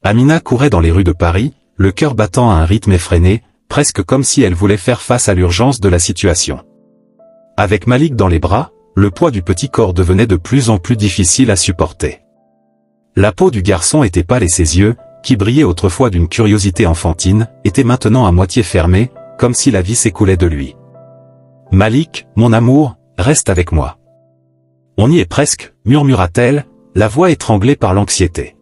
Amina courait dans les rues de Paris, le cœur battant à un rythme effréné, presque comme si elle voulait faire face à l'urgence de la situation. Avec Malik dans les bras, le poids du petit corps devenait de plus en plus difficile à supporter. La peau du garçon était pâle et ses yeux, qui brillaient autrefois d'une curiosité enfantine, étaient maintenant à moitié fermés, comme si la vie s'écoulait de lui. « Malik, mon amour, reste avec moi. » « On y est presque, » murmura-t-elle, la voix étranglée par l'anxiété.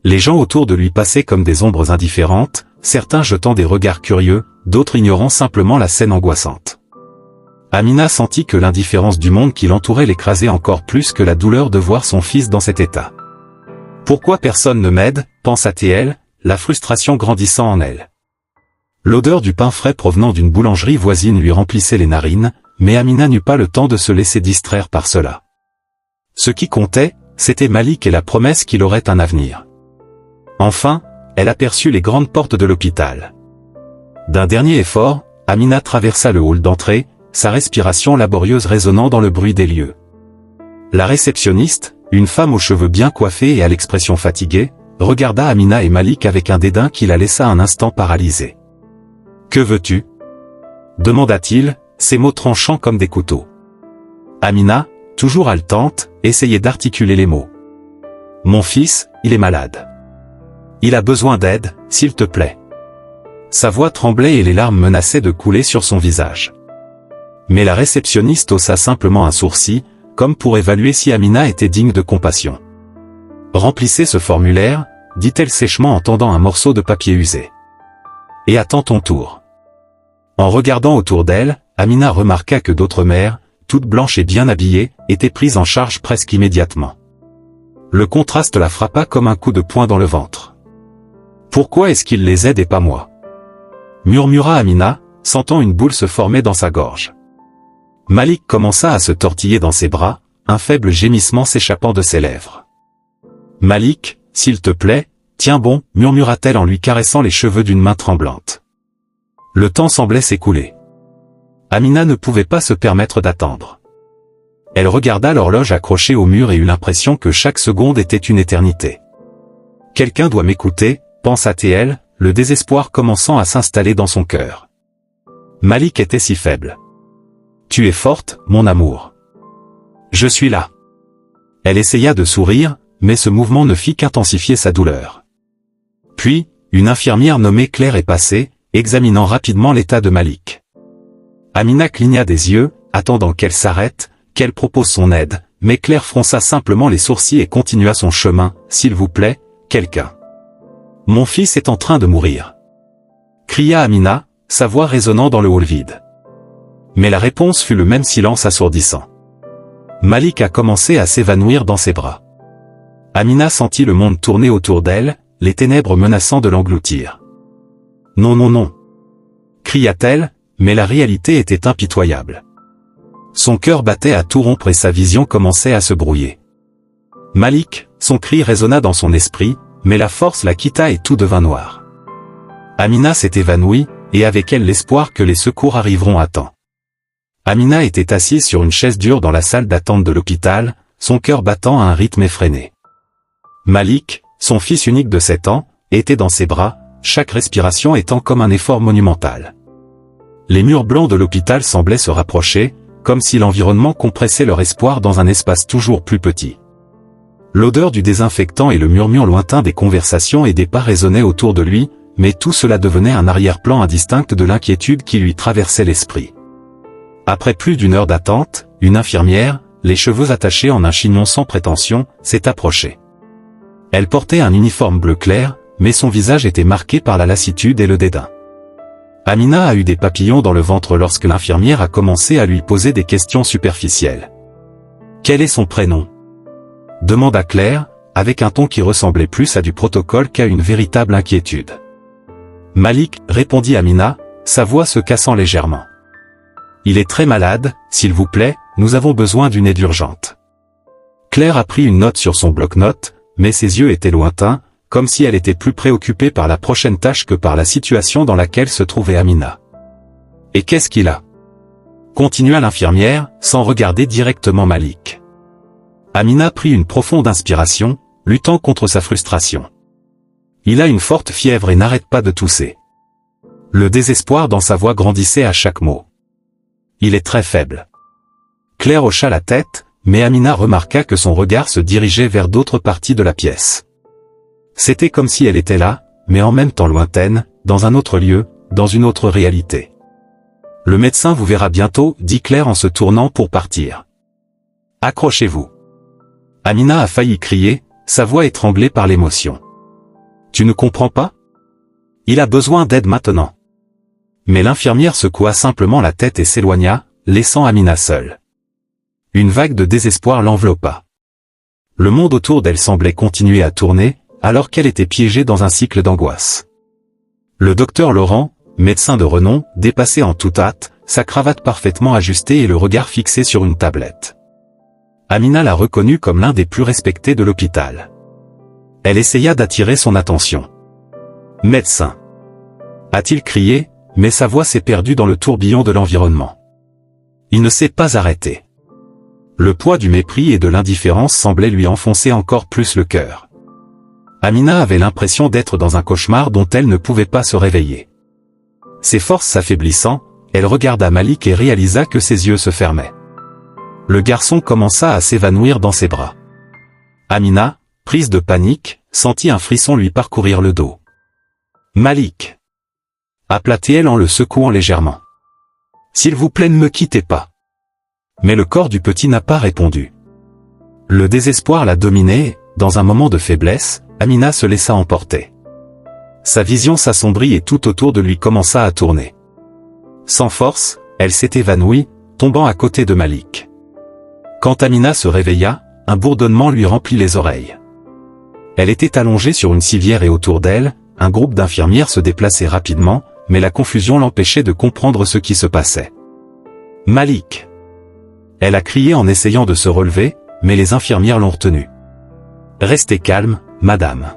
Les gens autour de lui passaient comme des ombres indifférentes, certains jetant des regards curieux, d'autres ignorant simplement la scène angoissante. Amina sentit que l'indifférence du monde qui l'entourait l'écrasait encore plus que la douleur de voir son fils dans cet état. « Pourquoi personne ne m'aide ?» pensa-t-elle, la frustration grandissant en elle. L'odeur du pain frais provenant d'une boulangerie voisine lui remplissait les narines, mais Amina n'eut pas le temps de se laisser distraire par cela. Ce qui comptait, c'était Malik et la promesse qu'il aurait un avenir. Enfin, elle aperçut les grandes portes de l'hôpital. D'un dernier effort, Amina traversa le hall d'entrée, sa respiration laborieuse résonnant dans le bruit des lieux. La réceptionniste, une femme aux cheveux bien coiffés et à l'expression fatiguée, regarda Amina et Malik avec un dédain qui la laissa un instant paralysée. « Que veux-tu » demanda-t-il, ses mots tranchants comme des couteaux. Amina, toujours haletante, essayait d'articuler les mots. « Mon fils, il est malade. Il a besoin d'aide, s'il te plaît. » Sa voix tremblait et les larmes menaçaient de couler sur son visage. Mais la réceptionniste haussa simplement un sourcil, comme pour évaluer si Amina était digne de compassion. « Remplissez ce formulaire, » dit-elle sèchement en tendant un morceau de papier usé. « Et attends ton tour. » En regardant autour d'elle, Amina remarqua que d'autres mères, toutes blanches et bien habillées, étaient prises en charge presque immédiatement. Le contraste la frappa comme un coup de poing dans le ventre. « Pourquoi est-ce qu'il les aide et pas moi ?» murmura Amina, sentant une boule se former dans sa gorge. Malik commença à se tortiller dans ses bras, un faible gémissement s'échappant de ses lèvres. « Malik, s'il te plaît, tiens bon, » murmura-t-elle en lui caressant les cheveux d'une main tremblante. Le temps semblait s'écouler. Amina ne pouvait pas se permettre d'attendre. Elle regarda l'horloge accrochée au mur et eut l'impression que chaque seconde était une éternité. « Quelqu'un doit m'écouter » pensa-t-elle, le désespoir commençant à s'installer dans son cœur. Malik était si faible. « Tu es forte, mon amour. Je suis là. » Elle essaya de sourire, mais ce mouvement ne fit qu'intensifier sa douleur. Puis, une infirmière nommée Claire est passée, examinant rapidement l'état de Malik. Amina cligna des yeux, attendant qu'elle s'arrête, qu'elle propose son aide, mais Claire fronça simplement les sourcils et continua son chemin. « S'il vous plaît, quelqu'un. Mon fils est en train de mourir. » cria Amina, sa voix résonnant dans le hall vide. Mais la réponse fut le même silence assourdissant. Malik a commencé à s'évanouir dans ses bras. Amina sentit le monde tourner autour d'elle, les ténèbres menaçant de l'engloutir. « Non, non, non !» cria-t-elle, mais la réalité était impitoyable. Son cœur battait à tout rompre et sa vision commençait à se brouiller. Malik, son cri résonna dans son esprit, mais la force la quitta et tout devint noir. Amina s'est évanouie, et avec elle l'espoir que les secours arriveront à temps. Amina était assise sur une chaise dure dans la salle d'attente de l'hôpital, son cœur battant à un rythme effréné. Malik, son fils unique de 7 ans, était dans ses bras, chaque respiration étant comme un effort monumental. Les murs blancs de l'hôpital semblaient se rapprocher, comme si l'environnement compressait leur espoir dans un espace toujours plus petit. L'odeur du désinfectant et le murmure lointain des conversations et des pas résonnaient autour de lui, mais tout cela devenait un arrière-plan indistinct de l'inquiétude qui lui traversait l'esprit. Après plus d'une heure d'attente, une infirmière, les cheveux attachés en un chignon sans prétention, s'est approchée. Elle portait un uniforme bleu clair, mais son visage était marqué par la lassitude et le dédain. Amina a eu des papillons dans le ventre lorsque l'infirmière a commencé à lui poser des questions superficielles. « Quel est son prénom ?» demanda Claire, avec un ton qui ressemblait plus à du protocole qu'à une véritable inquiétude. « Malik, » répondit Amina, sa voix se cassant légèrement. « Il est très malade, s'il vous plaît, nous avons besoin d'une aide urgente. » Claire a pris une note sur son bloc-notes, mais ses yeux étaient lointains, comme si elle était plus préoccupée par la prochaine tâche que par la situation dans laquelle se trouvait Amina. « Et qu'est-ce qu'il a ?» continua l'infirmière, sans regarder directement Malik. Amina prit une profonde inspiration, luttant contre sa frustration. Il a une forte fièvre et n'arrête pas de tousser. Le désespoir dans sa voix grandissait à chaque mot. Il est très faible. Claire hocha la tête, mais Amina remarqua que son regard se dirigeait vers d'autres parties de la pièce. C'était comme si elle était là, mais en même temps lointaine, dans un autre lieu, dans une autre réalité. Le médecin vous verra bientôt, dit Claire en se tournant pour partir. Accrochez-vous. Amina a failli crier, sa voix étranglée par l'émotion. Tu ne comprends pas? Il a besoin d'aide maintenant. Mais l'infirmière secoua simplement la tête et s'éloigna, laissant Amina seule. Une vague de désespoir l'enveloppa. Le monde autour d'elle semblait continuer à tourner, alors qu'elle était piégée dans un cycle d'angoisse. Le docteur Laurent, médecin de renom, dépassé en toute hâte, sa cravate parfaitement ajustée et le regard fixé sur une tablette. Amina l'a reconnu comme l'un des plus respectés de l'hôpital. Elle essaya d'attirer son attention. « Médecin !» a-t-il crié, mais sa voix s'est perdue dans le tourbillon de l'environnement. Il ne s'est pas arrêté. Le poids du mépris et de l'indifférence semblait lui enfoncer encore plus le cœur. Amina avait l'impression d'être dans un cauchemar dont elle ne pouvait pas se réveiller. Ses forces s'affaiblissant, elle regarda Malik et réalisa que ses yeux se fermaient. Le garçon commença à s'évanouir dans ses bras. Amina, prise de panique, sentit un frisson lui parcourir le dos. « Malik !» appela-t-elle en le secouant légèrement. « S'il vous plaît, ne me quittez pas. » Mais le corps du petit n'a pas répondu. Le désespoir l'a dominé, dans un moment de faiblesse, Amina se laissa emporter. Sa vision s'assombrit et tout autour de lui commença à tourner. Sans force, elle s'est évanouie, tombant à côté de Malik. Quand Amina se réveilla, un bourdonnement lui remplit les oreilles. Elle était allongée sur une civière et autour d'elle, un groupe d'infirmières se déplaçait rapidement, mais la confusion l'empêchait de comprendre ce qui se passait. « Malik !» Elle a crié en essayant de se relever, mais les infirmières l'ont retenue. « Restez calme, madame !»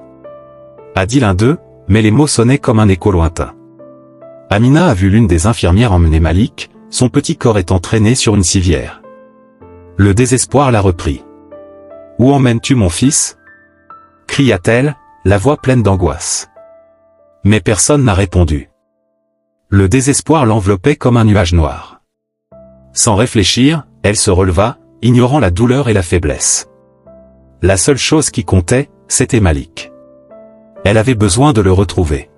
a dit l'un d'eux, mais les mots sonnaient comme un écho lointain. Amina a vu l'une des infirmières emmener Malik, son petit corps étant traîné sur une civière. Le désespoir l'a repris. « Où emmènes-tu mon fils ?» cria-t-elle, la voix pleine d'angoisse. Mais personne n'a répondu. Le désespoir l'enveloppait comme un nuage noir. Sans réfléchir, elle se releva, ignorant la douleur et la faiblesse. La seule chose qui comptait, c'était Malik. Elle avait besoin de le retrouver.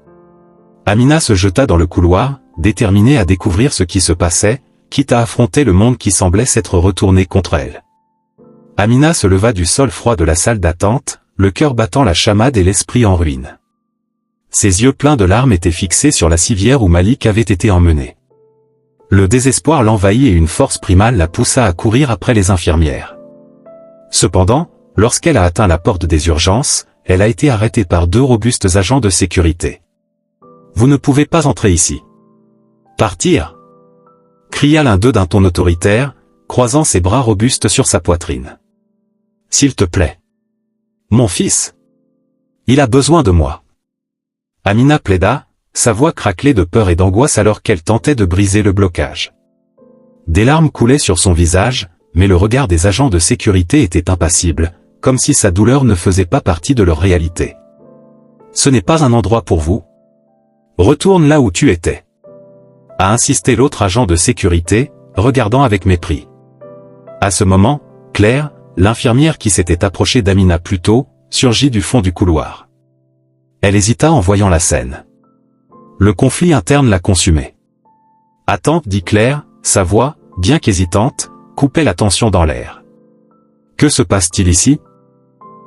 Amina se jeta dans le couloir, déterminée à découvrir ce qui se passait, quitte à affronter le monde qui semblait s'être retourné contre elle. Amina se leva du sol froid de la salle d'attente, le cœur battant la chamade et l'esprit en ruine. Ses yeux pleins de larmes étaient fixés sur la civière où Malik avait été emmené. Le désespoir l'envahit et une force primale la poussa à courir après les infirmières. Cependant, lorsqu'elle a atteint la porte des urgences, elle a été arrêtée par 2 robustes agents de sécurité. « Vous ne pouvez pas entrer ici. »« Partir !» cria l'un d'eux d'un ton autoritaire, croisant ses bras robustes sur sa poitrine. « S'il te plaît. Mon fils. Il a besoin de moi. » Amina plaida, sa voix craquelait de peur et d'angoisse alors qu'elle tentait de briser le blocage. Des larmes coulaient sur son visage, mais le regard des agents de sécurité était impassible, comme si sa douleur ne faisait pas partie de leur réalité. « Ce n'est pas un endroit pour vous. Retourne là où tu étais. » a insisté l'autre agent de sécurité, regardant avec mépris. À ce moment, Claire, l'infirmière qui s'était approchée d'Amina plus tôt, surgit du fond du couloir. Elle hésita en voyant la scène. Le conflit interne la consumait. « Attends, » dit Claire, sa voix, bien qu'hésitante, coupait la tension dans l'air. « Que se passe-t-il ici ?»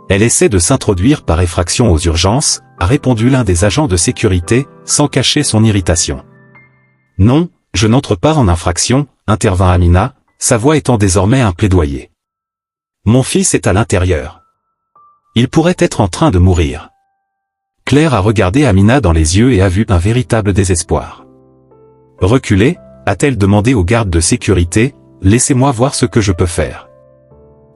Elle essaie de s'introduire par effraction aux urgences, a répondu l'un des agents de sécurité, sans cacher son irritation. « Non, je n'entre pas en infraction, » intervint Amina, sa voix étant désormais un plaidoyer. « Mon fils est à l'intérieur. Il pourrait être en train de mourir. » Claire a regardé Amina dans les yeux et a vu un véritable désespoir. « Reculez » a-t-elle demandé aux gardes de sécurité, « laissez-moi voir ce que je peux faire. »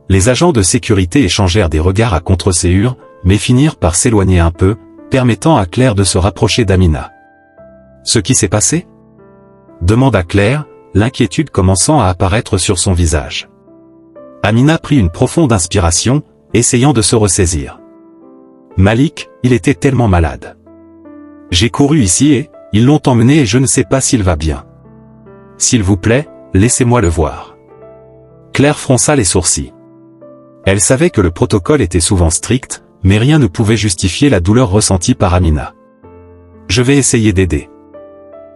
Les agents de sécurité échangèrent des regards à contre-séhur, mais finirent par s'éloigner un peu, permettant à Claire de se rapprocher d'Amina. « Ce qui s'est passé ?» demanda Claire, l'inquiétude commençant à apparaître sur son visage. Amina prit une profonde inspiration, essayant de se ressaisir. « Malik, il était tellement malade. J'ai couru ici et, ils l'ont emmené et je ne sais pas s'il va bien. S'il vous plaît, laissez-moi le voir. Claire fronça les sourcils. Elle savait que le protocole était souvent strict, mais rien ne pouvait justifier la douleur ressentie par Amina. Je vais essayer d'aider.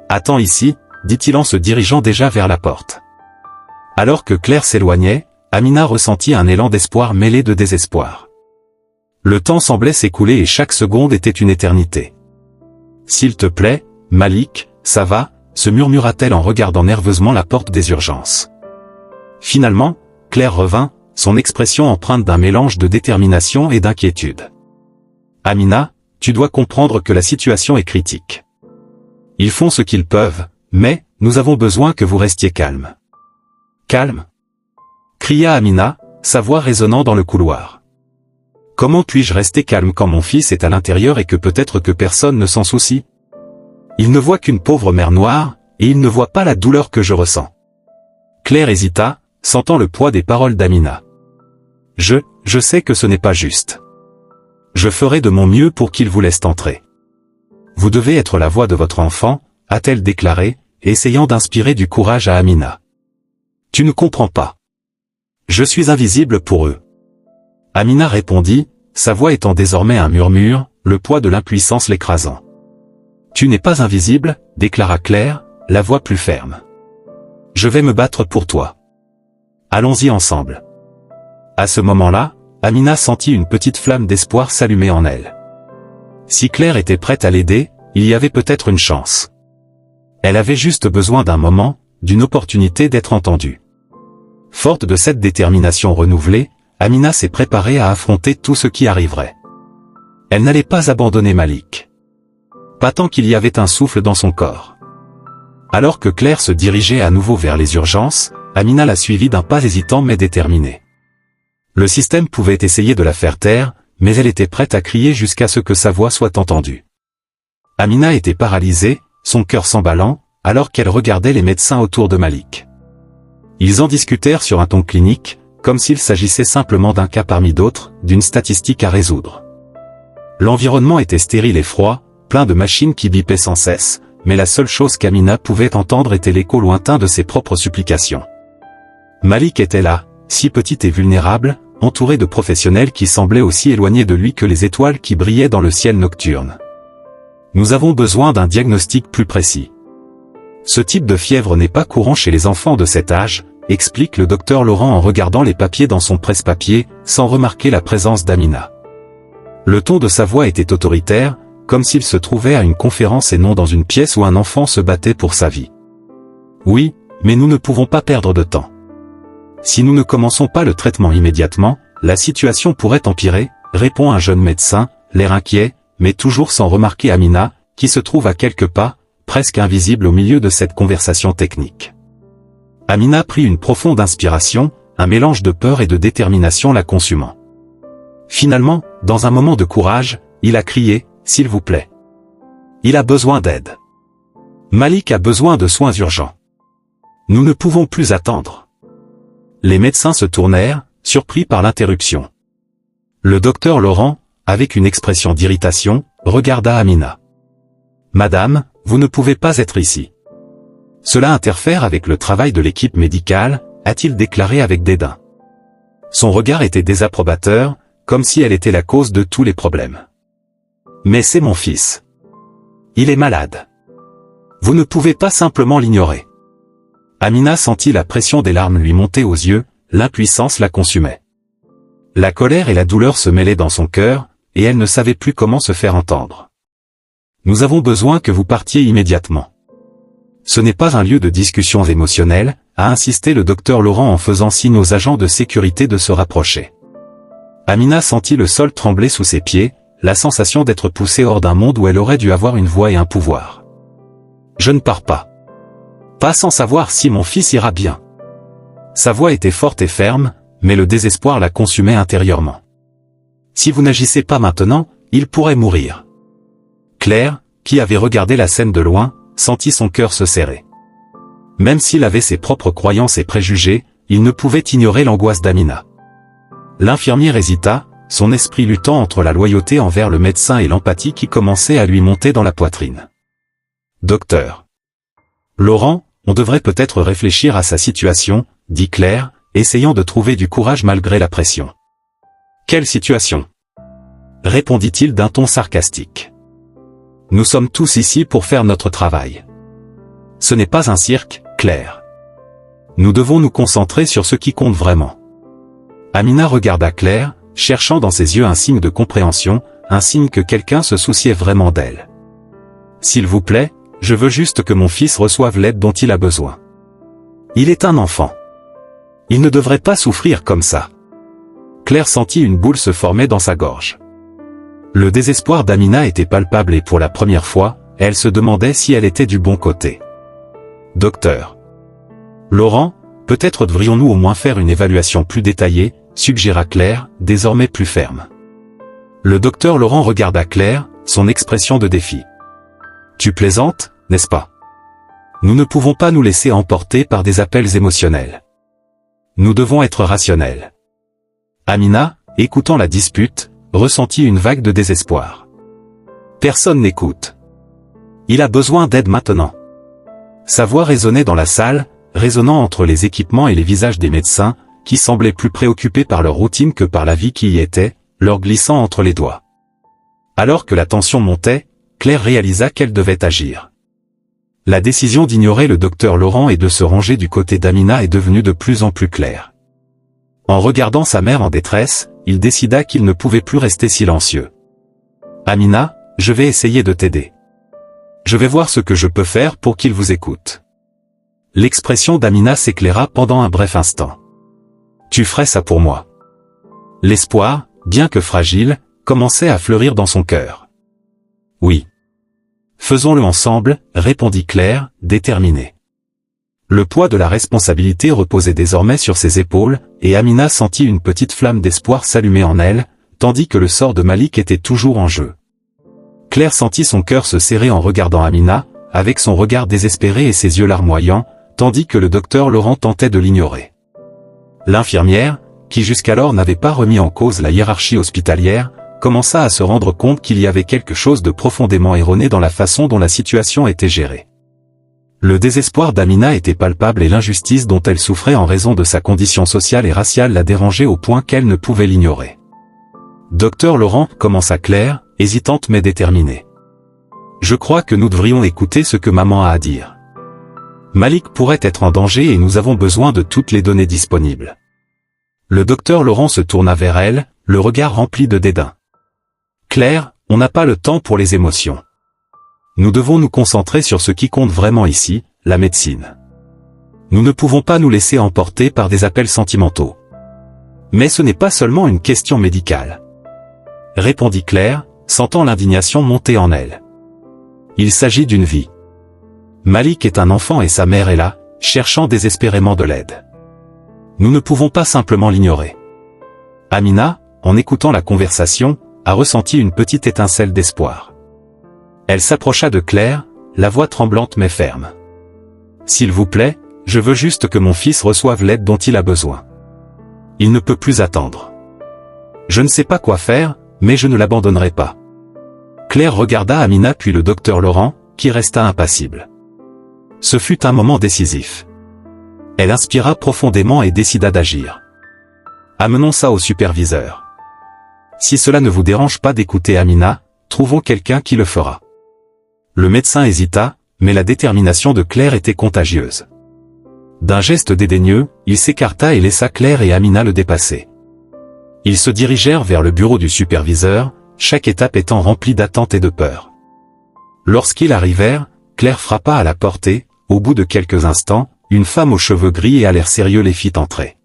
Attends ici, dit-il en se dirigeant déjà vers la porte. Alors que Claire s'éloignait, Amina ressentit un élan d'espoir mêlé de désespoir. Le temps semblait s'écouler et chaque seconde était une éternité. S'il te plaît, Malik, ça va, se murmura-t-elle en regardant nerveusement la porte des urgences. Finalement, Claire revint, son expression empreinte d'un mélange de détermination et d'inquiétude. Amina, tu dois comprendre que la situation est critique. Ils font ce qu'ils peuvent, mais, nous avons besoin que vous restiez calme. Calme? Cria Amina, sa voix résonnant dans le couloir. Comment puis-je rester calme quand mon fils est à l'intérieur et que peut-être que personne ne s'en soucie? Il ne voit qu'une pauvre mer noire, et il ne voit pas la douleur que je ressens. Claire hésita, sentant le poids des paroles d'Amina. Je sais que ce n'est pas juste. Je ferai de mon mieux pour qu'il vous laisse entrer. Vous devez être la voix de votre enfant, a-t-elle déclaré, essayant d'inspirer du courage à Amina. Tu ne comprends pas. Je suis invisible pour eux. Amina répondit, sa voix étant désormais un murmure, le poids de l'impuissance l'écrasant. Tu n'es pas invisible, déclara Claire, la voix plus ferme. Je vais me battre pour toi. Allons-y ensemble. À ce moment-là, Amina sentit une petite flamme d'espoir s'allumer en elle. Si Claire était prête à l'aider, il y avait peut-être une chance. Elle avait juste besoin d'un moment, d'une opportunité d'être entendue. Forte de cette détermination renouvelée, Amina s'est préparée à affronter tout ce qui arriverait. Elle n'allait pas abandonner Malik. Pas tant qu'il y avait un souffle dans son corps. Alors que Claire se dirigeait à nouveau vers les urgences, Amina la suivit d'un pas hésitant mais déterminé. Le système pouvait essayer de la faire taire, mais elle était prête à crier jusqu'à ce que sa voix soit entendue. Amina était paralysée, son cœur s'emballant, alors qu'elle regardait les médecins autour de Malik. Ils en discutèrent sur un ton clinique, comme s'il s'agissait simplement d'un cas parmi d'autres, d'une statistique à résoudre. L'environnement était stérile et froid, plein de machines qui bipaient sans cesse, mais la seule chose qu'Amina pouvait entendre était l'écho lointain de ses propres supplications. Malik était là, si petit et vulnérable, entouré de professionnels qui semblaient aussi éloignés de lui que les étoiles qui brillaient dans le ciel nocturne. Nous avons besoin d'un diagnostic plus précis. Ce type de fièvre n'est pas courant chez les enfants de cet âge, explique le docteur Laurent en regardant les papiers dans son presse-papier, sans remarquer la présence d'Amina. Le ton de sa voix était autoritaire, comme s'il se trouvait à une conférence et non dans une pièce où un enfant se battait pour sa vie. Oui, mais nous ne pouvons pas perdre de temps. Si nous ne commençons pas le traitement immédiatement, la situation pourrait empirer, répond un jeune médecin, l'air inquiet, mais toujours sans remarquer Amina, qui se trouve à quelques pas, presque invisible au milieu de cette conversation technique. Amina prit une profonde inspiration, un mélange de peur et de détermination la consumant. Finalement, dans un moment de courage, il a crié, « S'il vous plaît. Il a besoin d'aide. Malik a besoin de soins urgents. Nous ne pouvons plus attendre. » Les médecins se tournèrent, surpris par l'interruption. Le docteur Laurent, avec une expression d'irritation, regarda Amina. « Madame, vous ne pouvez pas être ici. Cela interfère avec le travail de l'équipe médicale, a-t-il déclaré avec dédain. Son regard était désapprobateur, comme si elle était la cause de tous les problèmes. « Mais c'est mon fils. Il est malade. Vous ne pouvez pas simplement l'ignorer. » Amina sentit la pression des larmes lui monter aux yeux, l'impuissance la consumait. La colère et la douleur se mêlaient dans son cœur, et elle ne savait plus comment se faire entendre. « Nous avons besoin que vous partiez immédiatement. » Ce n'est pas un lieu de discussions émotionnelles, a insisté le docteur Laurent en faisant signe aux agents de sécurité de se rapprocher. Amina sentit le sol trembler sous ses pieds, la sensation d'être poussée hors d'un monde où elle aurait dû avoir une voix et un pouvoir. « Je ne pars pas. Pas sans savoir si mon fils ira bien. » Sa voix était forte et ferme, mais le désespoir la consumait intérieurement. « Si vous n'agissez pas maintenant, il pourrait mourir. » Claire, qui avait regardé la scène de loin, sentit son cœur se serrer. Même s'il avait ses propres croyances et préjugés, il ne pouvait ignorer l'angoisse d'Amina. L'infirmière hésita, son esprit luttant entre la loyauté envers le médecin et l'empathie qui commençait à lui monter dans la poitrine. Docteur Laurent, on devrait peut-être réfléchir à sa situation, dit Claire, essayant de trouver du courage malgré la pression. Quelle situation? Répondit-il d'un ton sarcastique. Nous sommes tous ici pour faire notre travail. Ce n'est pas un cirque, Claire. Nous devons nous concentrer sur ce qui compte vraiment. Amina regarda Claire, cherchant dans ses yeux un signe de compréhension, un signe que quelqu'un se souciait vraiment d'elle. S'il vous plaît, je veux juste que mon fils reçoive l'aide dont il a besoin. Il est un enfant. Il ne devrait pas souffrir comme ça. Claire sentit une boule se former dans sa gorge. Le désespoir d'Amina était palpable et pour la première fois, elle se demandait si elle était du bon côté. Docteur Laurent, peut-être devrions-nous au moins faire une évaluation plus détaillée, suggéra Claire, désormais plus ferme. Le docteur Laurent regarda Claire, son expression de défi. Tu plaisantes, n'est-ce pas? Nous ne pouvons pas nous laisser emporter par des appels émotionnels. Nous devons être rationnels. Amina, écoutant la dispute, ressentit une vague de désespoir. Personne n'écoute. Il a besoin d'aide maintenant. Sa voix résonnait dans la salle, résonnant entre les équipements et les visages des médecins, qui semblaient plus préoccupés par leur routine que par la vie qui y était, leur glissant entre les doigts. Alors que la tension montait, Claire réalisa qu'elle devait agir. La décision d'ignorer le docteur Laurent et de se ranger du côté d'Amina est devenue de plus en plus claire. En regardant sa mère en détresse, il décida qu'il ne pouvait plus rester silencieux. « Amina, je vais essayer de t'aider. Je vais voir ce que je peux faire pour qu'il vous écoute. » L'expression d'Amina s'éclaira pendant un bref instant. « Tu ferais ça pour moi. » L'espoir, bien que fragile, commençait à fleurir dans son cœur. « Oui. Faisons-le ensemble, » répondit Claire, déterminée. Le poids de la responsabilité reposait désormais sur ses épaules, et Amina sentit une petite flamme d'espoir s'allumer en elle, tandis que le sort de Malik était toujours en jeu. Claire sentit son cœur se serrer en regardant Amina, avec son regard désespéré et ses yeux larmoyants, tandis que le docteur Laurent tentait de l'ignorer. L'infirmière, qui jusqu'alors n'avait pas remis en cause la hiérarchie hospitalière, commença à se rendre compte qu'il y avait quelque chose de profondément erroné dans la façon dont la situation était gérée. Le désespoir d'Amina était palpable et l'injustice dont elle souffrait en raison de sa condition sociale et raciale la dérangeait au point qu'elle ne pouvait l'ignorer. Docteur Laurent, commença Claire, hésitante mais déterminée. Je crois que nous devrions écouter ce que maman a à dire. Malik pourrait être en danger et nous avons besoin de toutes les données disponibles. Le docteur Laurent se tourna vers elle, le regard rempli de dédain. Claire, on n'a pas le temps pour les émotions. Nous devons nous concentrer sur ce qui compte vraiment ici, la médecine. Nous ne pouvons pas nous laisser emporter par des appels sentimentaux. Mais ce n'est pas seulement une question médicale. Répondit Claire, sentant l'indignation monter en elle. Il s'agit d'une vie. Malik est un enfant et sa mère est là, cherchant désespérément de l'aide. Nous ne pouvons pas simplement l'ignorer. Amina, en écoutant la conversation, a ressenti une petite étincelle d'espoir. Elle s'approcha de Claire, la voix tremblante mais ferme. « S'il vous plaît, je veux juste que mon fils reçoive l'aide dont il a besoin. Il ne peut plus attendre. Je ne sais pas quoi faire, mais je ne l'abandonnerai pas. » Claire regarda Amina puis le docteur Laurent, qui resta impassible. Ce fut un moment décisif. Elle inspira profondément et décida d'agir. « Amenons ça au superviseur. Si cela ne vous dérange pas d'écouter Amina, trouvons quelqu'un qui le fera. » Le médecin hésita, mais la détermination de Claire était contagieuse. D'un geste dédaigneux, il s'écarta et laissa Claire et Amina le dépasser. Ils se dirigèrent vers le bureau du superviseur, chaque étape étant remplie d'attente et de peur. Lorsqu'ils arrivèrent, Claire frappa à la porte et, au bout de quelques instants, une femme aux cheveux gris et à l'air sérieux les fit entrer.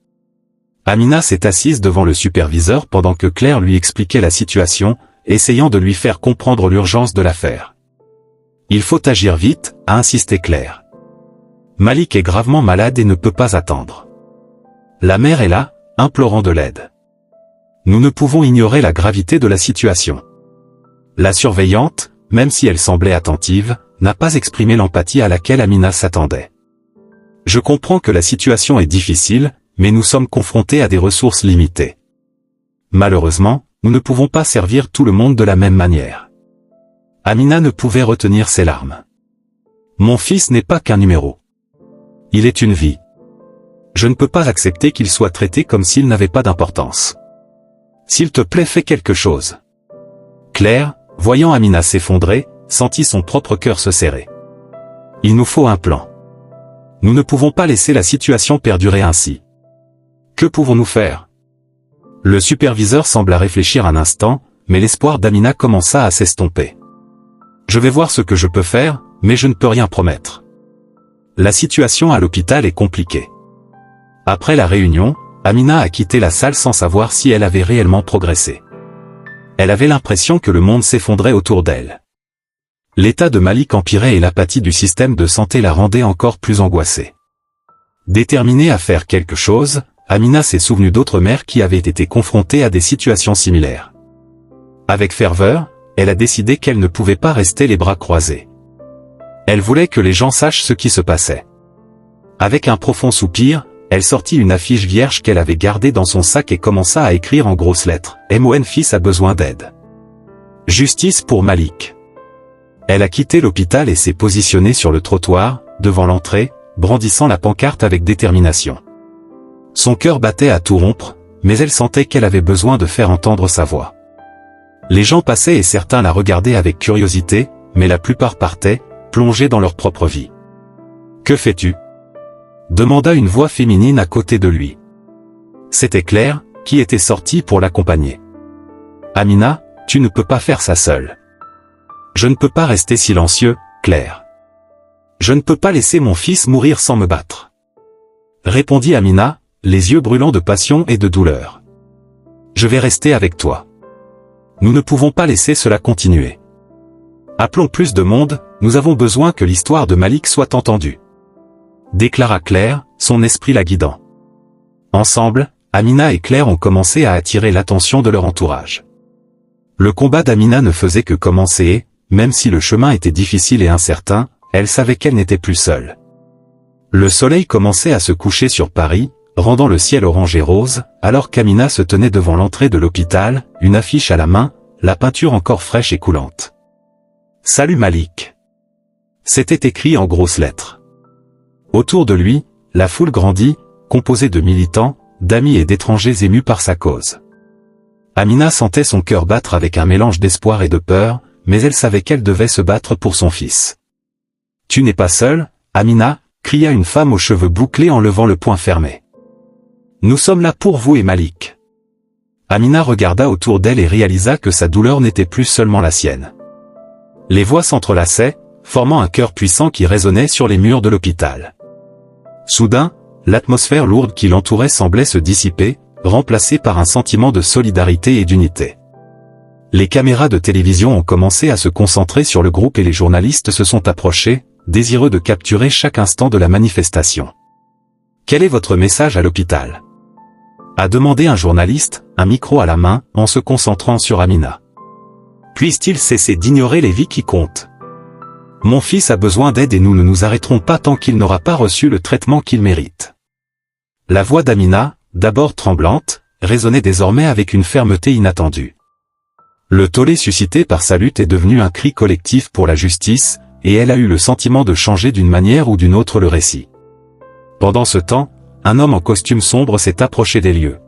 Amina s'est assise devant le superviseur pendant que Claire lui expliquait la situation, essayant de lui faire comprendre l'urgence de l'affaire. « Il faut agir vite », a insisté Claire. Malik est gravement malade et ne peut pas attendre. La mère est là, implorant de l'aide. Nous ne pouvons ignorer la gravité de la situation. La surveillante, même si elle semblait attentive, n'a pas exprimé l'empathie à laquelle Amina s'attendait. Je comprends que la situation est difficile, mais nous sommes confrontés à des ressources limitées. Malheureusement, nous ne pouvons pas servir tout le monde de la même manière. Amina ne pouvait retenir ses larmes. Mon fils n'est pas qu'un numéro. Il est une vie. Je ne peux pas accepter qu'il soit traité comme s'il n'avait pas d'importance. S'il te plaît, fais quelque chose. Claire, voyant Amina s'effondrer, sentit son propre cœur se serrer. Il nous faut un plan. Nous ne pouvons pas laisser la situation perdurer ainsi. Que pouvons-nous faire? Le superviseur sembla réfléchir un instant, mais l'espoir d'Amina commença à s'estomper. Je vais voir ce que je peux faire, mais je ne peux rien promettre. La situation à l'hôpital est compliquée. Après la réunion, Amina a quitté la salle sans savoir si elle avait réellement progressé. Elle avait l'impression que le monde s'effondrait autour d'elle. L'état de Malik empirait et l'apathie du système de santé la rendait encore plus angoissée. Déterminée à faire quelque chose, Amina s'est souvenue d'autres mères qui avaient été confrontées à des situations similaires. Avec ferveur, elle a décidé qu'elle ne pouvait pas rester les bras croisés. Elle voulait que les gens sachent ce qui se passait. Avec un profond soupir, elle sortit une affiche vierge qu'elle avait gardée dans son sac et commença à écrire en grosses lettres « Mon fils a besoin d'aide. Justice pour Malik ». Elle a quitté l'hôpital et s'est positionnée sur le trottoir, devant l'entrée, brandissant la pancarte avec détermination. Son cœur battait à tout rompre, mais elle sentait qu'elle avait besoin de faire entendre sa voix. Les gens passaient et certains la regardaient avec curiosité, mais la plupart partaient, plongés dans leur propre vie. « Que fais-tu » demanda une voix féminine à côté de lui. C'était Claire, qui était sortie pour l'accompagner. « Amina, tu ne peux pas faire ça seule. »« Je ne peux pas rester silencieux, Claire. Je ne peux pas laisser mon fils mourir sans me battre. » Répondit Amina, les yeux brûlants de passion et de douleur. « Je vais rester avec toi. Nous ne pouvons pas laisser cela continuer. Appelons plus de monde, nous avons besoin que l'histoire de Malik soit entendue. » Déclara Claire, son esprit la guidant. Ensemble, Amina et Claire ont commencé à attirer l'attention de leur entourage. Le combat d'Amina ne faisait que commencer et, même si le chemin était difficile et incertain, elle savait qu'elle n'était plus seule. Le soleil commençait à se coucher sur Paris, rendant le ciel orange et rose, alors qu'Amina se tenait devant l'entrée de l'hôpital, une affiche à la main, la peinture encore fraîche et coulante. « Salut Malik !» C'était écrit en grosses lettres. Autour de lui, la foule grandit, composée de militants, d'amis et d'étrangers émus par sa cause. Amina sentait son cœur battre avec un mélange d'espoir et de peur, mais elle savait qu'elle devait se battre pour son fils. « Tu n'es pas seule, Amina !» cria une femme aux cheveux bouclés en levant le poing fermé. « Nous sommes là pour vous et Malik. » Amina regarda autour d'elle et réalisa que sa douleur n'était plus seulement la sienne. Les voix s'entrelaçaient, formant un chœur puissant qui résonnait sur les murs de l'hôpital. Soudain, l'atmosphère lourde qui l'entourait semblait se dissiper, remplacée par un sentiment de solidarité et d'unité. Les caméras de télévision ont commencé à se concentrer sur le groupe et les journalistes se sont approchés, désireux de capturer chaque instant de la manifestation. « Quel est votre message à l'hôpital » a demandé un journaliste, un micro à la main, en se concentrant sur Amina. « Puisse-t-il cesser d'ignorer les vies qui comptent ? Mon fils a besoin d'aide et nous ne nous arrêterons pas tant qu'il n'aura pas reçu le traitement qu'il mérite. » La voix d'Amina, d'abord tremblante, résonnait désormais avec une fermeté inattendue. Le tollé suscité par sa lutte est devenu un cri collectif pour la justice, et elle a eu le sentiment de changer d'une manière ou d'une autre le récit. Pendant ce temps, un homme en costume sombre s'est approché des lieux.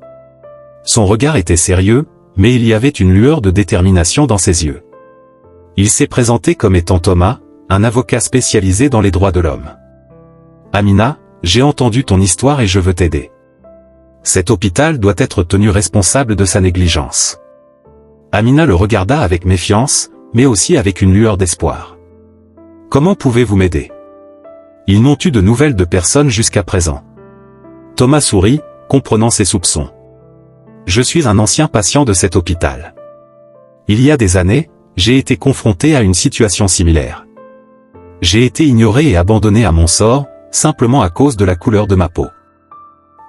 Son regard était sérieux, mais il y avait une lueur de détermination dans ses yeux. Il s'est présenté comme étant Thomas, un avocat spécialisé dans les droits de l'homme. « Amina, j'ai entendu ton histoire et je veux t'aider. Cet hôpital doit être tenu responsable de sa négligence. » Amina le regarda avec méfiance, mais aussi avec une lueur d'espoir. « Comment pouvez-vous m'aider ? Ils n'ont eu de nouvelles de personne jusqu'à présent. » Thomas sourit, comprenant ses soupçons. « Je suis un ancien patient de cet hôpital. Il y a des années, j'ai été confronté à une situation similaire. J'ai été ignoré et abandonné à mon sort, simplement à cause de la couleur de ma peau.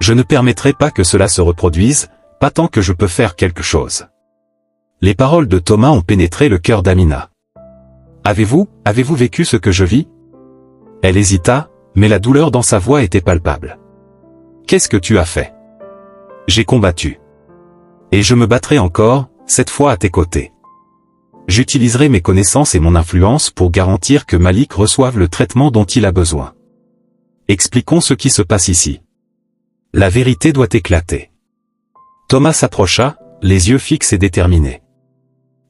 Je ne permettrai pas que cela se reproduise, pas tant que je peux faire quelque chose. » Les paroles de Thomas ont pénétré le cœur d'Amina. « Avez-vous vécu ce que je vis ?» Elle hésita, mais la douleur dans sa voix était palpable. « Qu'est-ce que tu as fait ? » « J'ai combattu. Et je me battrai encore, cette fois à tes côtés. J'utiliserai mes connaissances et mon influence pour garantir que Malik reçoive le traitement dont il a besoin. Expliquons ce qui se passe ici. La vérité doit éclater. Thomas s'approcha, les yeux fixes et déterminés.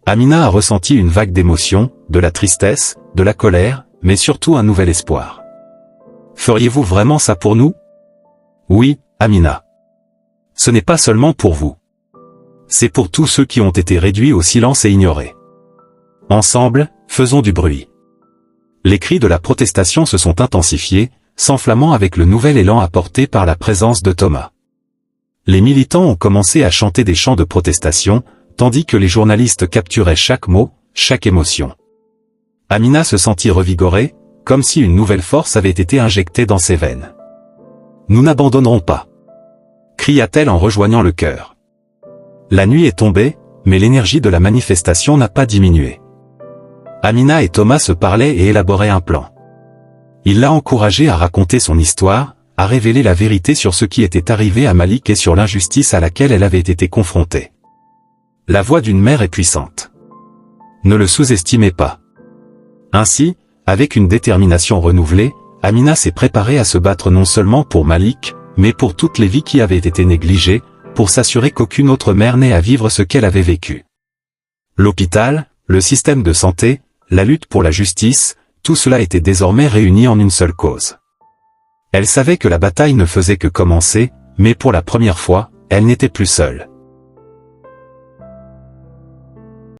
Amina a ressenti une vague d'émotions, de la tristesse, de la colère, mais surtout un nouvel espoir. Feriez-vous vraiment ça pour nous? Oui, Amina. Ce n'est pas seulement pour vous. C'est pour tous ceux qui ont été réduits au silence et ignorés. Ensemble, faisons du bruit. Les cris de la protestation se sont intensifiés, s'enflammant avec le nouvel élan apporté par la présence de Thomas. Les militants ont commencé à chanter des chants de protestation, tandis que les journalistes capturaient chaque mot, chaque émotion. Amina se sentit revigorée, comme si une nouvelle force avait été injectée dans ses veines. « Nous n'abandonnerons pas !» cria-t-elle en rejoignant le chœur. La nuit est tombée, mais l'énergie de la manifestation n'a pas diminué. Amina et Thomas se parlaient et élaboraient un plan. Il l'a encouragée à raconter son histoire, à révéler la vérité sur ce qui était arrivé à Malik et sur l'injustice à laquelle elle avait été confrontée. La voix d'une mère est puissante. Ne le sous-estimez pas. Ainsi, avec une détermination renouvelée, Amina s'est préparée à se battre non seulement pour Malik, mais pour toutes les vies qui avaient été négligées, pour s'assurer qu'aucune autre mère n'ait à vivre ce qu'elle avait vécu. L'hôpital, le système de santé, la lutte pour la justice, tout cela était désormais réuni en une seule cause. Elle savait que la bataille ne faisait que commencer, mais pour la première fois, elle n'était plus seule.